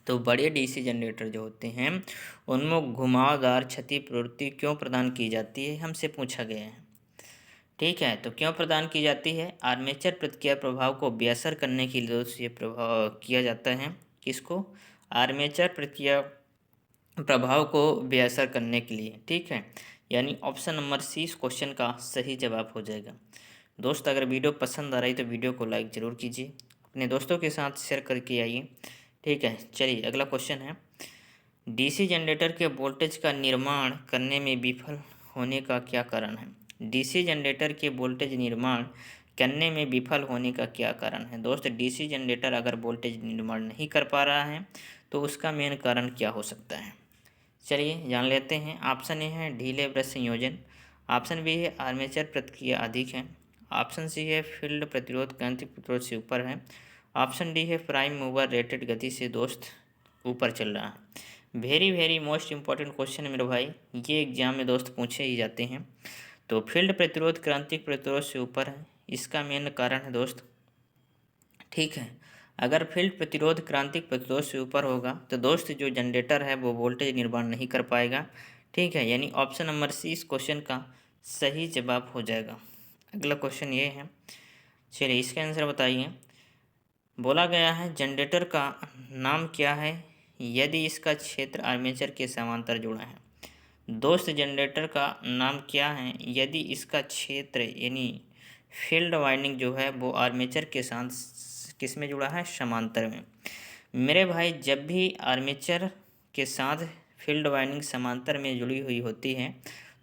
तो बड़े डीसी जनरेटर जो होते हैं उनमें घुमावदार क्षतिपूर्ति क्यों प्रदान की जाती है, हमसे पूछा गया है। ठीक है, तो क्यों प्रदान की जाती है, आर्मेचर प्रतिक्रिया प्रभाव को बेअसर करने के लिए दोस्त ये प्रभाव किया जाता है। किसको, आर्मेचर प्रतिक्रिया प्रभाव को बेअसर करने के लिए। ठीक है, यानी ऑप्शन नंबर सी इस क्वेश्चन का सही जवाब हो जाएगा। दोस्त अगर वीडियो पसंद आ रही तो वीडियो को लाइक ज़रूर कीजिए, अपने दोस्तों के साथ शेयर करके आइए। ठीक है, चलिए अगला क्वेश्चन है, डीसी जनरेटर के वोल्टेज का निर्माण करने में विफल होने का क्या कारण है। डीसी जनरेटर के वोल्टेज निर्माण करने में विफल होने का क्या कारण है। दोस्त डीसी जनरेटर अगर वोल्टेज निर्माण नहीं कर पा रहा है तो उसका मेन कारण क्या हो सकता है, चलिए जान लेते हैं। ऑप्शन ए है ढीले ब्रश संयोजन, ऑप्शन बी है आर्मेचर प्रतिक्रिया अधिक है, ऑप्शन सी है फील्ड प्रतिरोध क्रांतिक प्रतिरोध से ऊपर है, ऑप्शन डी है प्राइम मूवर रेटेड गति से दोस्त ऊपर चल रहा है। वेरी मोस्ट इंपॉर्टेंट क्वेश्चन है मेरे भाई, ये एग्जाम में दोस्त पूछे ही जाते हैं। तो फील्ड प्रतिरोध क्रांतिक प्रतिरोध से ऊपर है, इसका मेन कारण है दोस्त। ठीक है, अगर फील्ड प्रतिरोध क्रांतिक प्रतिरोध से ऊपर होगा तो दोस्त जो जनरेटर है वो वोल्टेज निर्माण नहीं कर पाएगा। ठीक है, यानी ऑप्शन नंबर सी इस क्वेश्चन का सही जवाब हो जाएगा। अगला क्वेश्चन ये है, चलिए इसका आंसर बताइए। बोला गया है जनरेटर का नाम क्या है यदि इसका क्षेत्र आर्मेचर के समांतर जुड़ा है। दोस्त जनरेटर का नाम क्या है यदि इसका क्षेत्र यानी फील्ड वाइंडिंग जो है वो आर्मेचर के साथ किस में जुड़ा है, समांतर में। मेरे भाई जब भी आर्मेचर के साथ फील्ड वाइंडिंग समांतर में जुड़ी हुई होती है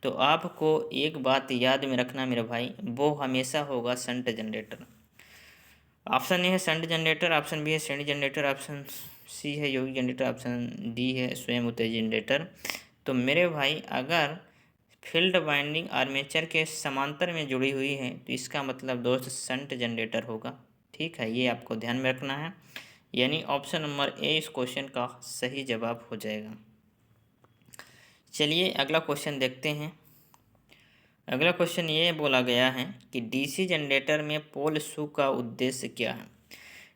तो आपको एक बात याद में रखना मेरे भाई, वो हमेशा होगा शंट जनरेटर। ऑप्शन ए है शंट जनरेटर, ऑप्शन बी है श्रेणी जनरेटर, ऑप्शन सी है यौगिक जनरेटर, ऑप्शन डी है स्वयं उत्तेजित जनरेटर। तो मेरे भाई अगर फील्ड वाइंडिंग आर्मेचर के समांतर में जुड़ी हुई है तो इसका मतलब दोस्त शंट जनरेटर होगा। ठीक है, ये आपको ध्यान में रखना है, यानी ऑप्शन नंबर ए इस क्वेश्चन का सही जवाब हो जाएगा। चलिए अगला क्वेश्चन देखते हैं। अगला क्वेश्चन ये बोला गया है कि डीसी जनरेटर में पोल शू का उद्देश्य क्या है।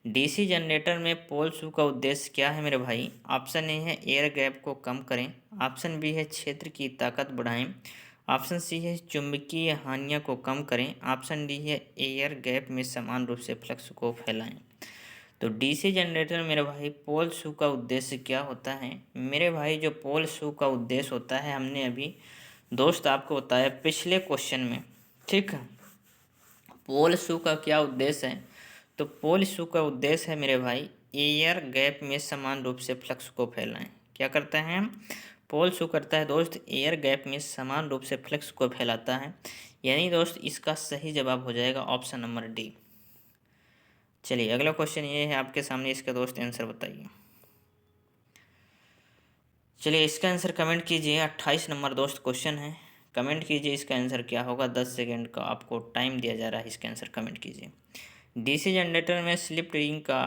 डीसी जनरेटर में पोल शू का उद्देश्य क्या है मेरे भाई? ऑप्शन ए है एयर गैप को कम करें, ऑप्शन बी है क्षेत्र की ताकत बढ़ाएं, ऑप्शन सी है चुंबकीय हानियों को कम करें, ऑप्शन डी है एयर गैप में समान रूप से फ्लक्स को फैलाएं। तो डीसी जनरेटर मेरे भाई पोल शू का उद्देश्य क्या होता है? मेरे भाई जो पोल शू का उद्देश्य होता है हमने अभी दोस्त आपको बताया पिछले क्वेश्चन में। ठीक है, पोल शू का क्या उद्देश्य है? तो पोल शू का उद्देश्य है मेरे भाई एयर गैप में समान रूप से फ्लक्स को फैलाएं। क्या करता है? पोल शू करता है दोस्त एयर गैप में समान रूप से फ्लक्स को फैलाता है, यानी दोस्त इसका सही जवाब हो जाएगा ऑप्शन नंबर डी। चलिए अगला क्वेश्चन ये है आपके सामने, इसका दोस्त आंसर बताइए। चलिए इसका आंसर कमेंट कीजिए। 28 नंबर दोस्त क्वेश्चन है, कमेंट कीजिए इसका आंसर क्या होगा। 10 सेकंड का आपको टाइम दिया जा रहा है, इसका आंसर कमेंट कीजिए। डीसी जनरेटर में स्लिप रिंग का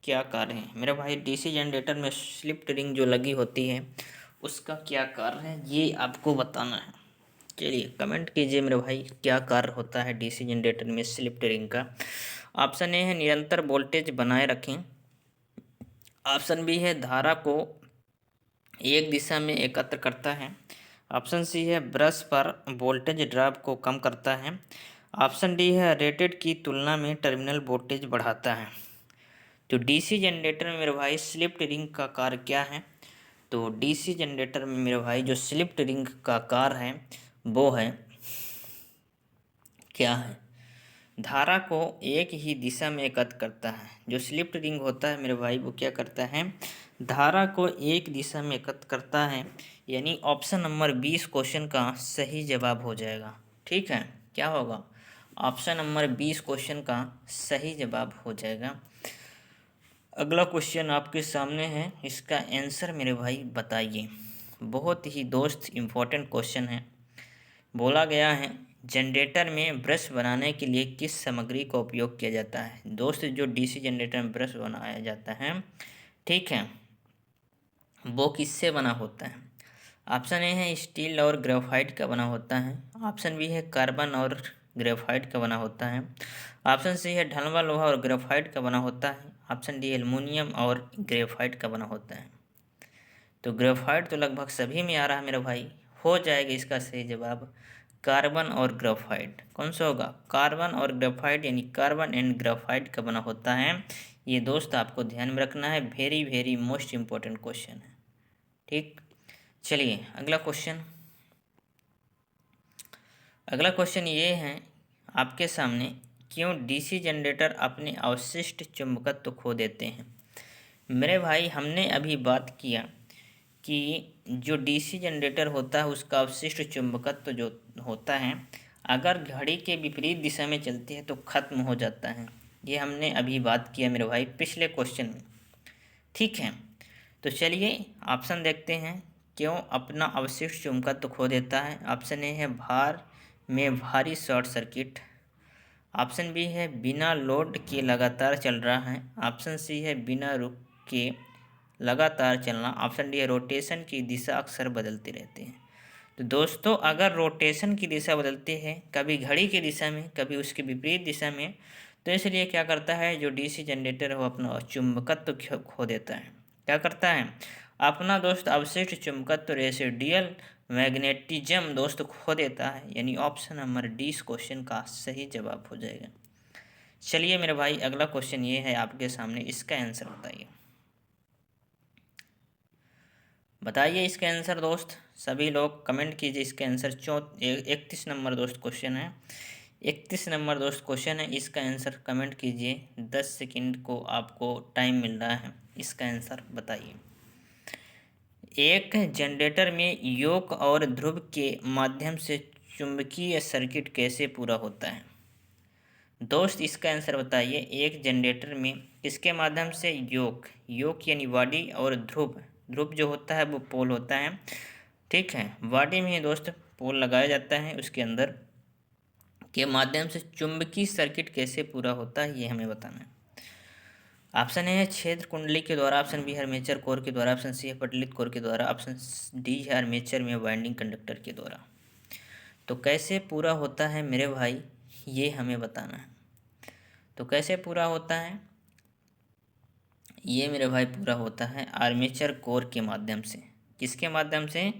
क्या कार्य है? मेरे भाई डीसी जनरेटर में स्लिप रिंग जो लगी होती है उसका क्या कार्य है ये आपको बताना है। चलिए कमेंट कीजिए मेरे भाई, क्या कार्य होता है डीसी जनरेटर में स्लिप रिंग का। ऑप्शन ए है निरंतर वोल्टेज बनाए रखें, ऑप्शन बी है धारा को एक दिशा में एकत्र करता है, ऑप्शन सी है ब्रश पर वोल्टेज ड्रॉप को कम करता है, ऑप्शन डी है रेटेड की तुलना में टर्मिनल वोल्टेज बढ़ाता है। तो डीसी जनरेटर में मेरे भाई स्लिप रिंग का कार्य क्या है? तो डीसी जनरेटर में मेरे भाई जो स्लिप रिंग का कार्य है वो है, क्या है? धारा को एक ही दिशा में एकत्र करता है। जो स्लिप रिंग होता है मेरे भाई वो क्या करता है? धारा को एक दिशा में एकत्र करता है, यानी ऑप्शन नंबर 20 क्वेश्चन का सही जवाब हो जाएगा। ठीक है, क्या होगा? ऑप्शन नंबर 20 क्वेश्चन का सही जवाब हो जाएगा। अगला क्वेश्चन आपके सामने है, इसका आंसर मेरे भाई बताइए। बहुत ही दोस्त इम्पोर्टेंट क्वेश्चन है। बोला गया है जनरेटर में ब्रश बनाने के लिए किस सामग्री का उपयोग किया जाता है? दोस्त जो डीसी जनरेटर में ब्रश बनाया जाता है, ठीक है, वो किससे बना होता है? ऑप्शन ए है स्टील और ग्रेफाइट का बना होता है, ऑप्शन बी है कार्बन और ग्रेफाइट का बना होता है, ऑप्शन सी है ढलवा लोहा और ग्रेफाइट का बना होता है, ऑप्शन डी एल्युमिनियम और ग्रेफाइट का बना होता है। तो ग्रेफाइट तो लगभग सभी में आ रहा है मेरे भाई, हो जाएगा इसका सही जवाब कार्बन और ग्रेफाइट। कौन सा होगा? कार्बन और ग्रेफाइट, यानी कार्बन एंड ग्रेफाइट का बना होता है। ये दोस्त आपको ध्यान में रखना है, very very most important question है। ठीक, चलिए अगला क्वेश्चन। अगला क्वेश्चन ये है आपके सामने, क्यों डीसी जनरेटर अपने अवशिष्ट चुंबकत्व खो देते हैं? मेरे भाई हमने अभी बात किया कि जो डीसी जनरेटर होता है उसका अवशिष्ट चुंबकत्व जो होता है अगर घड़ी के विपरीत दिशा में चलती है तो खत्म हो जाता है। ये हमने अभी बात किया मेरे भाई पिछले क्वेश्चन में। ठीक है, तो चलिए ऑप्शन देखते हैं, क्यों अपना अवशिष्ट चुंबकत्व खो देता है। ऑप्शन ए है भार में भारी शॉर्ट सर्किट, ऑप्शन बी है बिना लोड के लगातार चल रहा है, ऑप्शन सी है बिना रुक के लगातार चलना, ऑप्शन डी है रोटेशन की दिशा अक्सर बदलती रहती है। तो दोस्तों अगर रोटेशन की दिशा बदलती है, कभी घड़ी की दिशा में कभी उसके विपरीत दिशा में, तो इसलिए क्या करता है जो डीसी जनरेटर है वो अपना चुंबकत्व खो देता है। क्या करता है? अपना दोस्त अवशिष्ट चुंबकत्व रेसिडुअल मैग्नेटिज्म दोस्त खो देता है, यानी ऑप्शन नंबर डी इस क्वेश्चन का सही जवाब हो जाएगा। चलिए मेरे भाई अगला क्वेश्चन ये है आपके सामने, इसका आंसर बताइए। बताइए इसका आंसर दोस्त, सभी लोग कमेंट कीजिए इसका आंसर। 31 नंबर दोस्त क्वेश्चन है, 31 नंबर दोस्त क्वेश्चन है, इसका आंसर कमेंट कीजिए। 10 सेकंड को आपको टाइम मिल रहा है, इसका आंसर बताइए। एक जनरेटर में योक और ध्रुव के माध्यम से चुंबकीय सर्किट कैसे पूरा होता है? दोस्त इसका आंसर बताइए। एक जनरेटर में किसके माध्यम से? योक, योक यानी बॉडी, और ध्रुव, ध्रुव जो होता है वो पोल होता है। ठीक है, बॉडी में ही दोस्त पोल लगाया जाता है, उसके अंदर के माध्यम से चुंबकीय सर्किट कैसे पूरा होता है ये हमें बताना है। ऑप्शन ए है क्षेत्र कुंडली के द्वारा, ऑप्शन बी है आर्मेचर कोर के द्वारा, ऑप्शन सी है पटलित कोर के द्वारा, ऑप्शन डी है आर्मेचर में वाइंडिंग कंडक्टर के द्वारा। तो कैसे पूरा होता है मेरे भाई, ये हमें बताना है। तो कैसे पूरा होता है ये मेरे भाई? पूरा होता है आर्मेचर कोर के माध्यम से। किसके माध्यम से?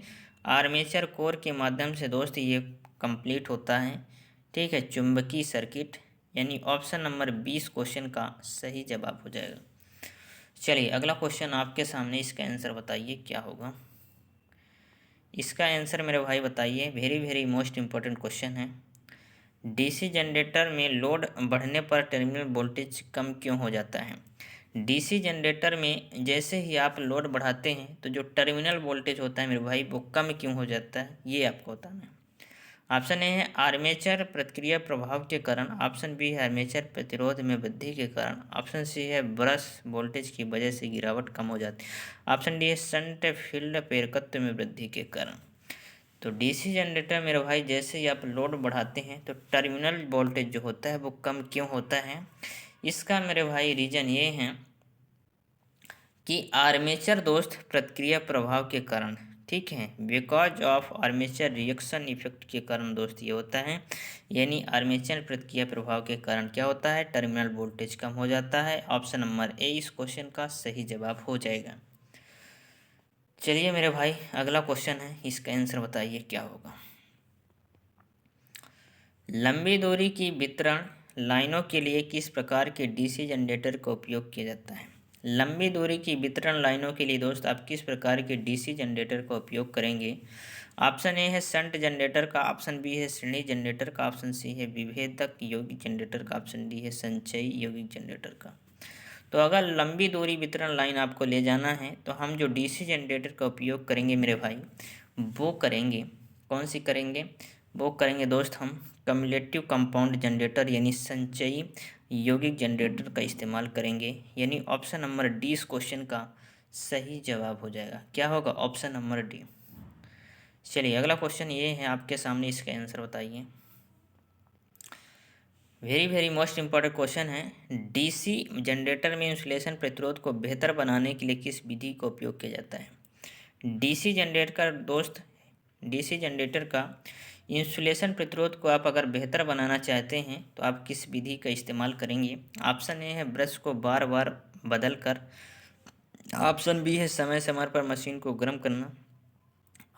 आर्मेचर कोर के माध्यम से दोस्त ये कंप्लीट होता है। ठीक है, चुंबकीय सर्किट, यानी ऑप्शन नंबर 20 क्वेश्चन का सही जवाब हो जाएगा। चलिए अगला क्वेश्चन आपके सामने, इसका आंसर बताइए क्या होगा। इसका आंसर मेरे भाई बताइए, very very most important question है। डीसी जनरेटर में लोड बढ़ने पर टर्मिनल वोल्टेज कम क्यों हो जाता है? डीसी जनरेटर में जैसे ही आप लोड बढ़ाते हैं तो जो टर्मिनल वोल्टेज होता है मेरे भाई वो कम क्यों हो जाता है, ये आपको बताना है। ऑप्शन ए है आर्मेचर प्रतिक्रिया प्रभाव के कारण, ऑप्शन बी है आर्मेचर प्रतिरोध में वृद्धि के कारण, ऑप्शन सी है ब्रश वोल्टेज की वजह से गिरावट कम हो जाती है, ऑप्शन डी है शंट फील्ड प्रेरकत्व में वृद्धि के कारण। तो डीसी जनरेटर मेरे भाई जैसे ही आप लोड बढ़ाते हैं तो टर्मिनल वोल्टेज जो होता है वो कम क्यों होता है? इसका मेरे भाई रीजन ये है कि आर्मेचर दोस्त प्रतिक्रिया प्रभाव के कारण, ठीक है, because of armature reaction effect के कारण दोस्त ये होता है। यानी आर्मेचर प्रतिक्रिया प्रभाव के कारण क्या होता है? टर्मिनल वोल्टेज कम हो जाता है। ऑप्शन नंबर ए इस क्वेश्चन का सही जवाब हो जाएगा। चलिए मेरे भाई अगला क्वेश्चन है, इसका आंसर बताइए क्या होगा। लंबी दूरी की वितरण लाइनों के लिए किस प्रकार के डीसी जनरेटर का उपयोग किया जाता है? लंबी दूरी की वितरण लाइनों के लिए दोस्त आप किस प्रकार के डीसी जनरेटर का उपयोग करेंगे? ऑप्शन ए है शंट जनरेटर का, ऑप्शन बी है श्रेणी जनरेटर का, ऑप्शन सी है विभेदक यौगिक जनरेटर का, ऑप्शन डी है संचयी यौगिक जनरेटर का। तो अगर लंबी दूरी वितरण लाइन आपको ले जाना है तो हम जो डीसी जनरेटर का उपयोग करेंगे मेरे भाई वो करेंगे, कौन सी करेंगे? वो करेंगे दोस्त हम कम्युलेटिव कंपाउंड जनरेटर यानी संचयी यौगिक जनरेटर का इस्तेमाल करेंगे। यानी ऑप्शन नंबर डी इस क्वेश्चन का सही जवाब हो जाएगा। क्या होगा? Option number D. चलिए अगला क्वेश्चन ये है आपके सामने, इसका आंसर बताइए। Very very most important question है। डीसी जनरेटर में इंसुलेशन प्रतिरोध को बेहतर बनाने के लिए किस विधि का उपयोग किया जाता है? डीसी जनरेटर का दोस्त, डीसी जनरेटर का इंसुलेशन प्रतिरोध को आप अगर बेहतर बनाना चाहते हैं तो आप किस विधि का इस्तेमाल करेंगे? ऑप्शन ए है ब्रश को बार बार बदल कर, ऑप्शन बी है समय समय पर मशीन को गर्म करना,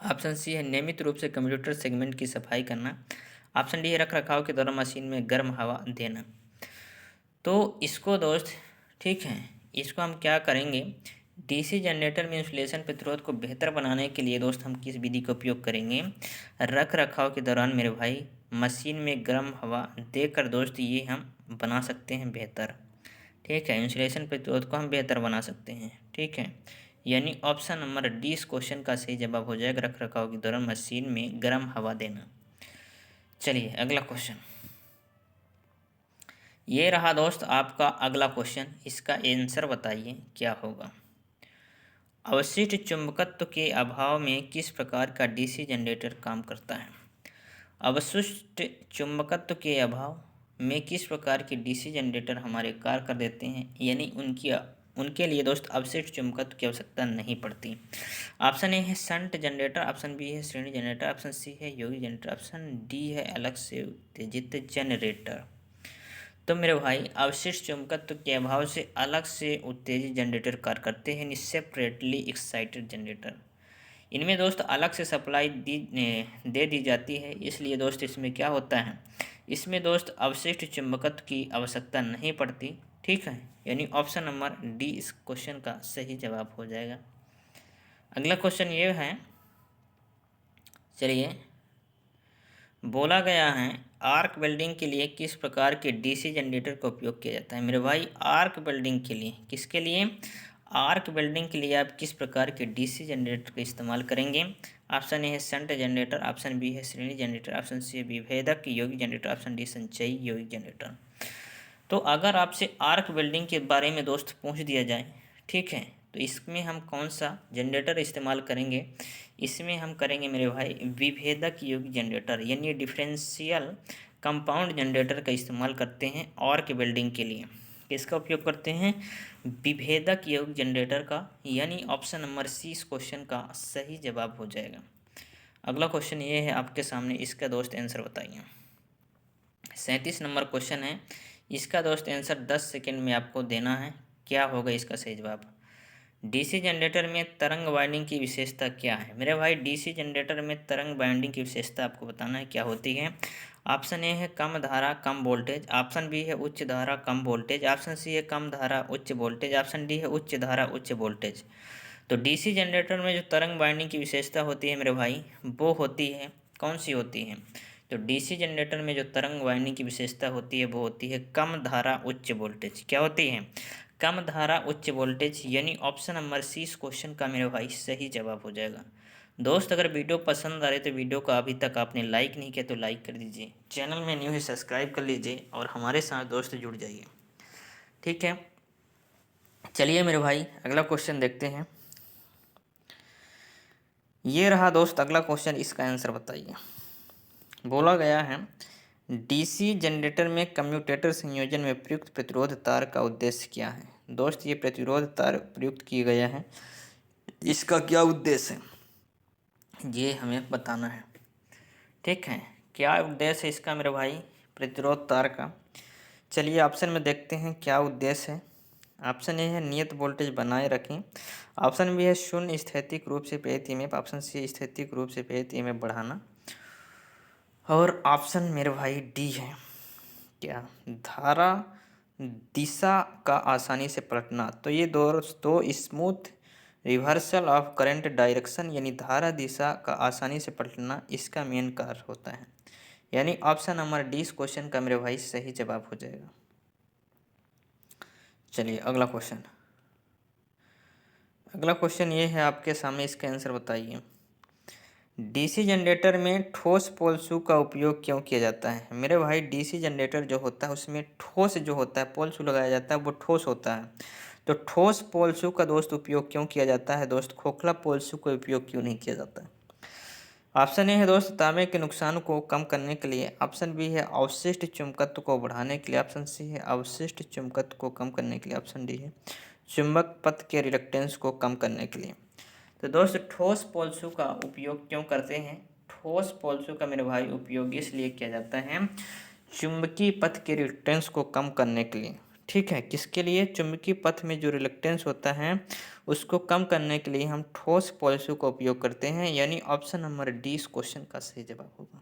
ऑप्शन सी है नियमित रूप से कंप्यूटर सेगमेंट की सफाई करना, ऑप्शन डी है रख रखाव के दौरान मशीन में गर्म हवा देना। तो इसको दोस्त, ठीक है, इसको हम क्या करेंगे? डीसी जनरेटर में इंसुलेशन प्रतिरोध को बेहतर बनाने के लिए दोस्त हम किस विधि का उपयोग करेंगे? रख रखाव के दौरान मेरे भाई मशीन में गर्म हवा देकर दोस्त ये हम बना सकते हैं बेहतर। ठीक है, इंसुलेशन प्रतिरोध को हम बेहतर बना सकते हैं। ठीक है, यानी ऑप्शन नंबर डी इस क्वेश्चन का सही जवाब हो जाएगा, रख रखाव के दौरान मशीन में गर्म हवा देना। चलिए अगला क्वेश्चन ये रहा दोस्त आपका अगला क्वेश्चन, इसका आंसर बताइए क्या होगा। अवशिष्ट चुंबकत्व के अभाव में किस प्रकार का डीसी जनरेटर काम करता है? अवशिष्ट चुंबकत्व के अभाव में किस प्रकार के डीसी जनरेटर हमारे कार्य कर देते हैं, यानी उनके लिए दोस्त अवशिष्ट चुंबकत्व की आवश्यकता नहीं पड़ती। ऑप्शन ए है शंट जनरेटर, ऑप्शन बी है श्रेणी जनरेटर, ऑप्शन सी है यौगिक जनरेटर, ऑप्शन डी है अलग से उत्तेजित जनरेटर। तो मेरे भाई अवशिष्ट चुंबकत्व के अभाव से अलग से उत्तेजित जनरेटर कार्य करते हैं, सेपरेटली एक्साइटेड जनरेटर। इनमें दोस्त अलग से सप्लाई दे दी जाती है, इसलिए दोस्त इसमें क्या होता है, इसमें दोस्त अवशिष्ट चुंबकत्व की आवश्यकता नहीं पड़ती। ठीक है, यानी ऑप्शन नंबर डी इस क्वेश्चन का सही जवाब हो जाएगा। अगला क्वेश्चन ये है, चलिए, बोला गया है आर्क वेल्डिंग के लिए किस प्रकार के डीसी जनरेटर का उपयोग किया जाता है? मेरे भाई आर्क वेल्डिंग के लिए, किसके लिए? आर्क वेल्डिंग के लिए आप किस प्रकार के डीसी जनरेटर का इस्तेमाल करेंगे? ऑप्शन ए है शंट जनरेटर, ऑप्शन बी है श्रेणी जनरेटर, ऑप्शन सी है विभेदक यौगिक जनरेटर, ऑप्शन डी संचयी यौगिक जनरेटर। तो अगर आपसे आर्क वेल्डिंग के बारे में दोस्त पूछ दिया जाए, ठीक है, तो इसमें हम कौन सा जनरेटर इस्तेमाल करेंगे? इसमें हम करेंगे मेरे भाई विभेदक यौगिक जनरेटर, यानी डिफरेंशियल कंपाउंड जनरेटर का इस्तेमाल करते हैं आर्क वेल्डिंग के लिए। किसका उपयोग करते हैं? विभेदक यौगिक जनरेटर का, यानी ऑप्शन नंबर सी इस क्वेश्चन का सही जवाब हो जाएगा। अगला क्वेश्चन ये है आपके सामने, इसका दोस्त आंसर बताइए। 37 नंबर क्वेश्चन है, इसका दोस्त आंसर 10 सेकंड में आपको देना है। क्या होगा इसका सही जवाब? डीसी जनरेटर में तरंग वाइंडिंग की विशेषता क्या है? मेरे भाई डीसी जनरेटर में तरंग वाइंडिंग की विशेषता आपको बताना है क्या होती है। ऑप्शन ए है कम धारा कम वोल्टेज, ऑप्शन बी है उच्च धारा कम वोल्टेज, ऑप्शन सी है कम धारा उच्च वोल्टेज, ऑप्शन डी है उच्च धारा उच्च वोल्टेज। तो डीसी जनरेटर में जो तरंग वाइंडिंग की विशेषता होती है मेरे भाई, वो होती है, कौन सी होती है? तो डीसी जनरेटर में जो तरंग वाइंडिंग की विशेषता होती है वो होती है कम धारा उच्च वोल्टेज। क्या होती है? कम धारा उच्च वोल्टेज, यानी ऑप्शन नंबर सी इस क्वेश्चन का मेरे भाई सही जवाब हो जाएगा। दोस्त अगर वीडियो पसंद आ रही तो वीडियो को अभी तक आपने लाइक नहीं किया तो लाइक कर दीजिए, चैनल में न्यू है सब्सक्राइब कर लीजिए और हमारे साथ दोस्त जुड़ जाइए, ठीक है। चलिए मेरे भाई अगला क्वेश्चन देखते हैं। ये रहा दोस्त अगला क्वेश्चन, इसका आंसर बताइए। बोला गया है डीसी जनरेटर में कम्यूटेटर संयोजन में प्रयुक्त प्रतिरोध तार का उद्देश्य क्या है? दोस्त ये प्रतिरोध तार प्रयुक्त किया गया है, इसका क्या उद्देश्य है ये हमें बताना है, ठीक है। क्या उद्देश्य है इसका मेरे भाई प्रतिरोध तार का? चलिए ऑप्शन में देखते हैं क्या उद्देश्य है। ऑप्शन ए है नियत वोल्टेज बनाए रखें, ऑप्शन बी है शून्य स्थैतिक रूप से प्रेरित ईएमएफ, ऑप्शन सी स्थैतिक रूप से प्रेरित ईएमएफ बढ़ाना, और ऑप्शन मेरे भाई डी है क्या धारा दिशा का आसानी से पलटना। तो ये दोस्तों smooth reversal of current direction, यानी धारा दिशा का आसानी से पलटना, इसका मेन कार्य होता है, यानी ऑप्शन नंबर डी इस क्वेश्चन का मेरे भाई सही जवाब हो जाएगा। चलिए अगला क्वेश्चन, अगला क्वेश्चन ये है आपके सामने, इसका आंसर बताइए। डीसी जनरेटर में ठोस पोल शू का उपयोग क्यों किया जाता है? मेरे भाई डीसी जनरेटर जो होता है उसमें ठोस जो होता है पोल शू लगाया जाता है वो ठोस होता है। तो ठोस पोल शू का दोस्त उपयोग क्यों किया जाता है? दोस्त खोखला पोल शू का उपयोग क्यों नहीं किया जाता है? ऑप्शन ए है दोस्त तांबे के नुकसान को कम करने के लिए, ऑप्शन बी है अवशिष्ट चुंबकत्व को बढ़ाने के लिए, ऑप्शन सी है अवशिष्ट चुंबकत्व को कम करने के लिए, ऑप्शन डी है चुंबक पथ के रिलक्टेंस को कम करने के लिए। तो दोस्त ठोस पोल शू का उपयोग क्यों करते हैं? ठोस पोल शू का मेरे भाई उपयोग इसलिए किया जाता है चुंबकीय पथ के रिलक्टेंस को कम करने के लिए, ठीक है। किसके लिए? चुंबकीय पथ में जो रिलक्टेंस होता है उसको कम करने के लिए हम ठोस पोल शू का उपयोग करते हैं, यानी ऑप्शन नंबर डी इस क्वेश्चन का सही जवाब होगा।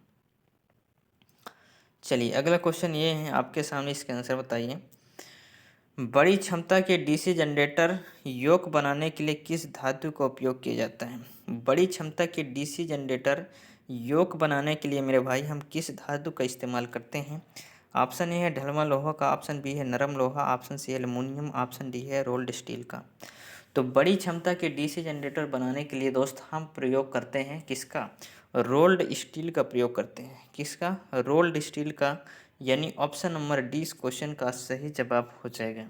चलिए अगला क्वेश्चन ये है आपके सामने, इसके आंसर बताइए। बड़ी क्षमता के डीसी जनरेटर योक बनाने के लिए किस धातु का उपयोग किया जाता है? बड़ी क्षमता के डीसी जनरेटर योक बनाने के लिए मेरे भाई हम किस धातु का इस्तेमाल करते हैं? ऑप्शन ए है ढलमा लोहा का, ऑप्शन बी है नरम लोहा, ऑप्शन सी है एल्युमिनियम, ऑप्शन डी है रोल्ड स्टील का। तो बड़ी क्षमता के डीसी जनरेटर बनाने के लिए दोस्त हम प्रयोग करते हैं किसका? रोल्ड स्टील का प्रयोग करते हैं। किसका? रोल्ड स्टील का, यानी ऑप्शन नंबर डी इस क्वेश्चन का सही जवाब हो जाएगा।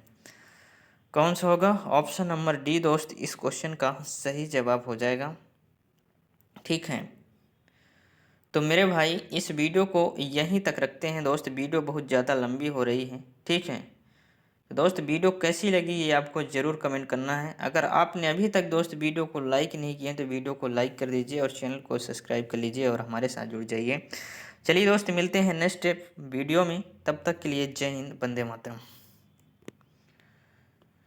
कौन सा होगा? ऑप्शन नंबर डी दोस्त इस क्वेश्चन का सही जवाब हो जाएगा, ठीक है। तो मेरे भाई इस वीडियो को यहीं तक रखते हैं दोस्त, वीडियो बहुत ज़्यादा लंबी हो रही है, ठीक है। तो दोस्त वीडियो कैसी लगी ये आपको ज़रूर कमेंट करना है। अगर आपने अभी तक दोस्त वीडियो को लाइक नहीं किया तो वीडियो को लाइक कर दीजिए और चैनल को सब्सक्राइब कर लीजिए और हमारे साथ जुड़ जाइए। चलिए दोस्त मिलते हैं नेक्स्ट वीडियो में, तब तक के लिए जय हिंद, वंदे मातरम।